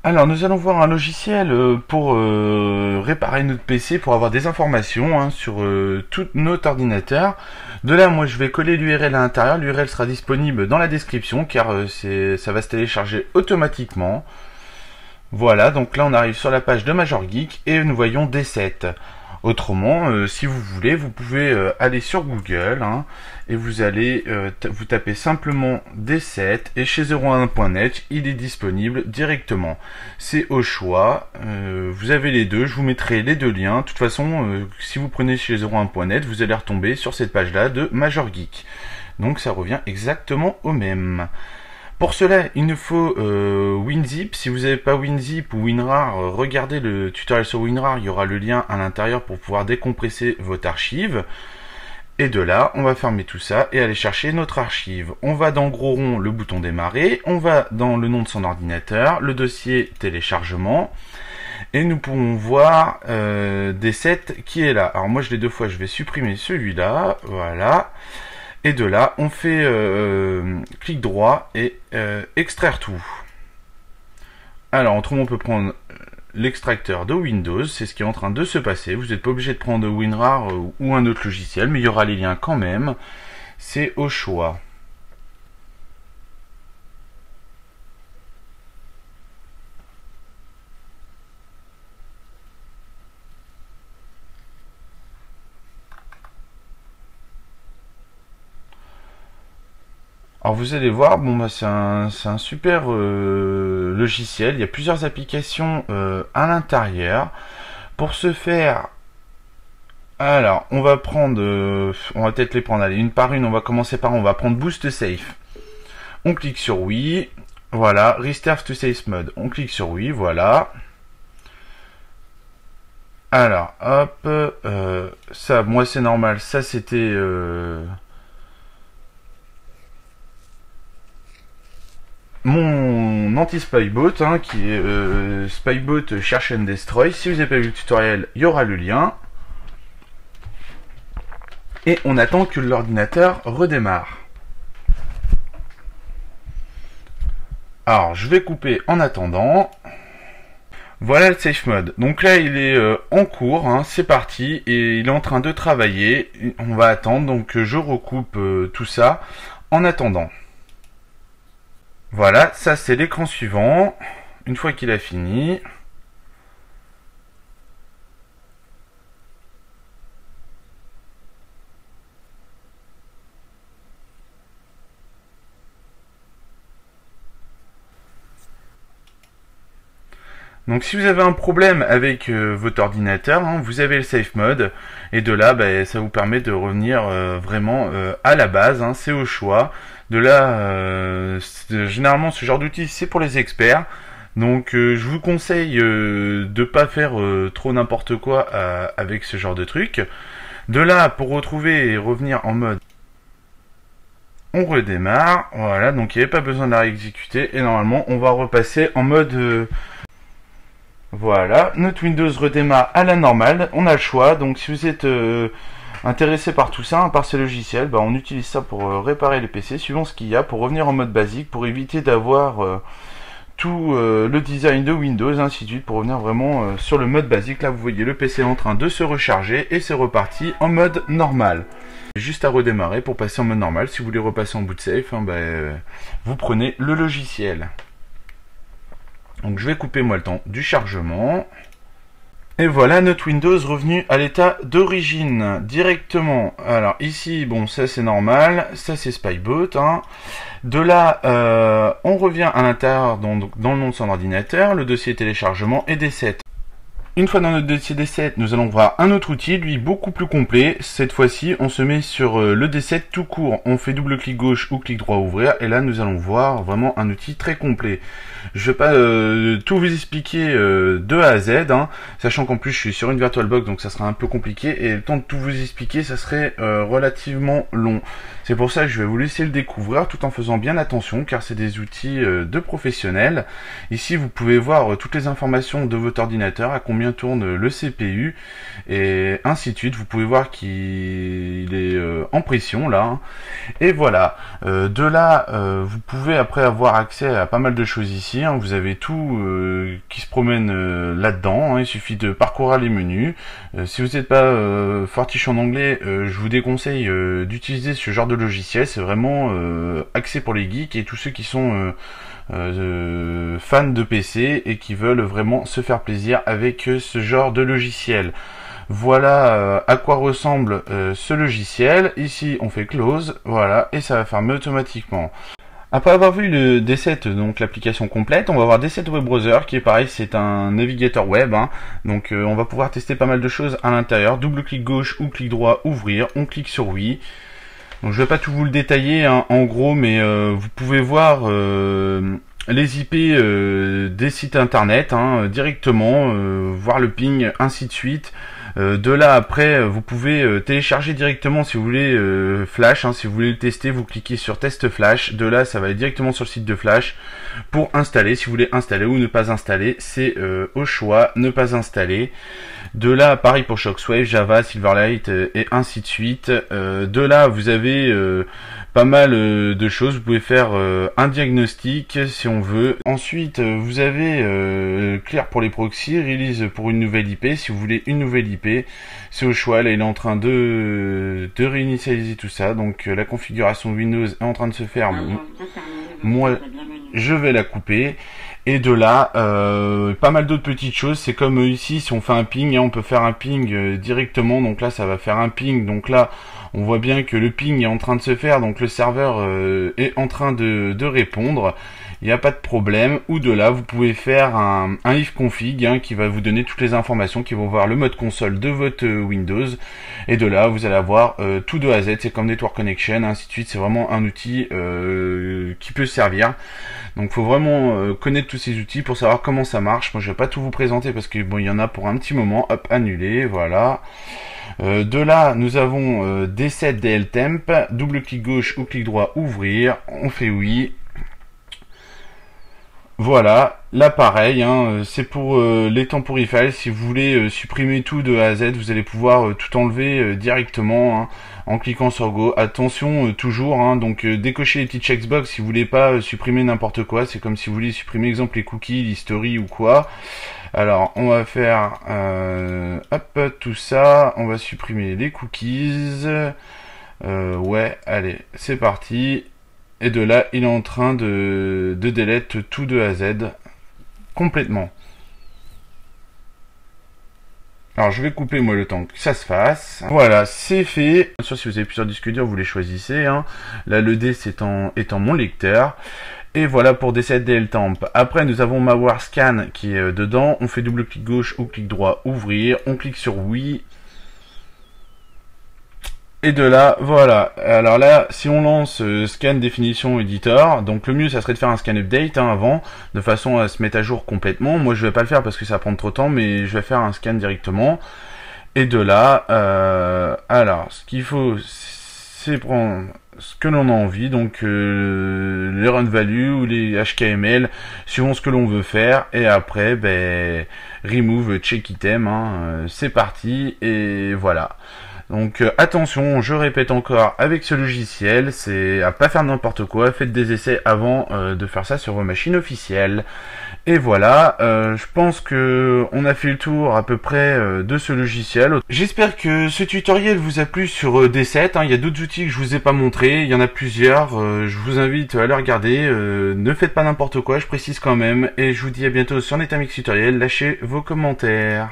Alors, nous allons voir un logiciel pour réparer notre PC, pour avoir des informations sur tout notre ordinateur. De là, moi, je vais coller l'URL à l'intérieur. L'URL sera disponible dans la description, car ça va se télécharger automatiquement. Voilà, donc là, on arrive sur la page de Major Geek et nous voyons D7. Autrement, si vous voulez, vous pouvez aller sur Google et vous allez vous taper simplement D7 et chez 01.net, il est disponible directement. C'est au choix, vous avez les deux, je vous mettrai les deux liens. De toute façon, si vous prenez chez 01.net, vous allez retomber sur cette page-là de Major Geek. Donc ça revient exactement au même. Pour cela, il nous faut WinZip. Si vous n'avez pas WinZip ou WinRAR, regardez le tutoriel sur WinRAR, il y aura le lien à l'intérieur pour pouvoir décompresser votre archive. Et de là, on va fermer tout ça et aller chercher notre archive. On va dans gros rond le bouton démarrer, on va dans le nom de son ordinateur, le dossier téléchargement, et nous pouvons voir D7 qui est là. Alors moi je l'ai deux fois, je vais supprimer celui-là, voilà. Et de là, on fait clic droit et extraire tout. Alors, autrement, on peut prendre l'extracteur de Windows. C'est ce qui est en train de se passer. Vous n'êtes pas obligé de prendre WinRAR ou un autre logiciel, mais il y aura les liens quand même. C'est au choix. Alors vous allez voir, bon bah c'est un super logiciel, il y a plusieurs applications à l'intérieur. Pour ce faire, alors on va prendre, on va peut-être les prendre, allez, une par une, on va commencer par, on va prendre Boost Safe. On clique sur oui, voilà, Restart to Safe Mode, on clique sur oui, voilà. Alors, hop, ça, moi c'est normal, ça c'était... mon anti-spybot qui est spybot Search and Destroy. Si vous n'avez pas vu le tutoriel, il y aura le lien. Et on attend que l'ordinateur redémarre. Alors, je vais couper en attendant. Voilà le safe mode. Donc là, il est en cours, c'est parti, et il est en train de travailler. On va attendre, donc je recoupe tout ça en attendant. Voilà, ça c'est l'écran suivant. Une fois qu'il a fini. Donc si vous avez un problème avec votre ordinateur, vous avez le safe mode. Et de là, ça vous permet de revenir vraiment à la base. C'est au choix. De là, généralement ce genre d'outil c'est pour les experts, donc je vous conseille de pas faire trop n'importe quoi avec ce genre de truc. De là, pour retrouver et revenir en mode, on redémarre, voilà, donc il n'y avait pas besoin de la réexécuter, et normalement on va repasser en mode... voilà, notre Windows redémarre à la normale, on a le choix, donc si vous êtes... intéressé par tout ça, par ces logiciels, on utilise ça pour réparer les PC, suivant ce qu'il y a, pour revenir en mode basique, pour éviter d'avoir tout le design de Windows, ainsi de suite, pour revenir vraiment sur le mode basique. Là, vous voyez le PC en train de se recharger, et c'est reparti en mode normal. Juste à redémarrer pour passer en mode normal. Si vous voulez repasser en boot safe, vous prenez le logiciel. Donc je vais couper moi le temps du chargement. Et voilà notre Windows revenu à l'état d'origine directement. Alors ici, bon, ça c'est normal, ça c'est Spybot. De là, on revient à l'intérieur dans le nom de son ordinateur, le dossier téléchargement et D7. Une fois dans notre dossier D7, nous allons voir un autre outil, lui beaucoup plus complet. Cette fois-ci, on se met sur le D7 tout court. On fait double-clic gauche ou clic droit ouvrir. Et là, nous allons voir vraiment un outil très complet. Je vais pas tout vous expliquer de A à Z, sachant qu'en plus, je suis sur une VirtualBox, donc ça sera un peu compliqué. Et le temps de tout vous expliquer, ça serait relativement long. C'est pour ça que je vais vous laisser le découvrir, tout en faisant bien attention, car c'est des outils de professionnels. Ici, vous pouvez voir toutes les informations de votre ordinateur, à combien combien tourne le CPU, et ainsi de suite. Vous pouvez voir qu'il est en pression là, hein. Et voilà, de là vous pouvez après avoir accès à pas mal de choses ici, hein. Vous avez tout qui se promène là-dedans, hein. Il suffit de parcourir les menus. Si vous n'êtes pas fortiche en anglais, je vous déconseille d'utiliser ce genre de logiciel. C'est vraiment axé pour les geeks et tous ceux qui sont fans de PC et qui veulent vraiment se faire plaisir avec ce genre de logiciel. Voilà à quoi ressemble ce logiciel. Ici on fait close, voilà, et ça va fermer automatiquement. Après avoir vu le D7, donc l'application complète, on va voir D7 Web Browser qui est pareil, c'est un navigateur web, hein. Donc on va pouvoir tester pas mal de choses à l'intérieur. Double clic gauche ou clic droit, ouvrir, on clique sur oui. Donc je vais pas tout vous le détailler, hein, en gros, mais vous pouvez voir les IP des sites internet, hein, directement, voir le ping, ainsi de suite. De là après vous pouvez télécharger directement si vous voulez Flash, hein, si vous voulez le tester, vous cliquez sur test Flash. De là ça va aller directement sur le site de Flash pour installer. Si vous voulez installer ou ne pas installer, c'est au choix, ne pas installer. De là pareil pour Shockwave, Java, Silverlight et ainsi de suite. De là vous avez pas mal de choses. Vous pouvez faire un diagnostic si on veut. Ensuite vous avez Clear pour les proxys, Release pour une nouvelle IP. Si vous voulez une nouvelle IP, c'est au choix. Là il est en train de réinitialiser tout ça, donc la configuration Windows est en train de se faire. Moi je vais la couper. Et de là, pas mal d'autres petites choses. C'est comme ici, si on fait un ping, hein, on peut faire un ping directement. Donc là, ça va faire un ping. Donc là, on voit bien que le ping est en train de se faire. Donc le serveur est en train de répondre. Il n'y a pas de problème. Ou de là, vous pouvez faire un ifconfig, hein, qui va vous donner toutes les informations, qui vont voir le mode console de votre Windows. Et de là, vous allez avoir tout de A à Z. C'est comme Network Connection, ainsi de suite. C'est vraiment un outil qui peut servir. Donc, faut vraiment connaître tous ces outils pour savoir comment ça marche. Moi, je vais pas tout vous présenter parce que bon, il y en a pour un petit moment. Hop, annuler, voilà. De là, nous avons D7 DL Temp. Double clic gauche ou clic droit, ouvrir. On fait oui. Voilà, là pareil, hein, c'est pour les temporary files. Si vous voulez supprimer tout de A à Z, vous allez pouvoir tout enlever directement, hein, en cliquant sur Go. Attention toujours, hein, donc décochez les petits checkbox si vous voulez pas supprimer n'importe quoi. C'est comme si vous voulez supprimer exemple les cookies, l'history ou quoi. Alors on va faire hop, tout ça, on va supprimer les cookies. Ouais, allez, c'est parti. Et de là, il est en train de delete tout de A à Z complètement. Alors, je vais couper, moi, le temps que ça se fasse. Voilà, c'est fait. Bien sûr, si vous avez plusieurs disques durs, vous les choisissez, hein. Là, le D, c'est en mon lecteur. Et voilà pour D7 DL Temp. Après, nous avons Malware Scan qui est dedans. On fait double clic gauche ou clic droit, ouvrir. On clique sur oui. Et de là, voilà. Alors là, si on lance scan définition editor, donc le mieux ça serait de faire un scan update, hein, avant, de façon à se mettre à jour complètement. Moi je vais pas le faire parce que ça va prendre trop de temps, mais je vais faire un scan directement. Et de là, alors ce qu'il faut, c'est prendre ce que l'on a envie, donc les run value ou les HKML, suivant ce que l'on veut faire. Et après, ben, remove check item, hein, c'est parti, et voilà. Donc attention, je répète encore avec ce logiciel, c'est à pas faire n'importe quoi, faites des essais avant de faire ça sur vos machines officielles. Et voilà, je pense que on a fait le tour à peu près de ce logiciel. J'espère que ce tutoriel vous a plu sur D7, hein. Il y a d'autres outils que je vous ai pas montré, il y en a plusieurs, je vous invite à les regarder, ne faites pas n'importe quoi, je précise quand même, et je vous dis à bientôt sur Netamix Tutoriel, lâchez vos commentaires.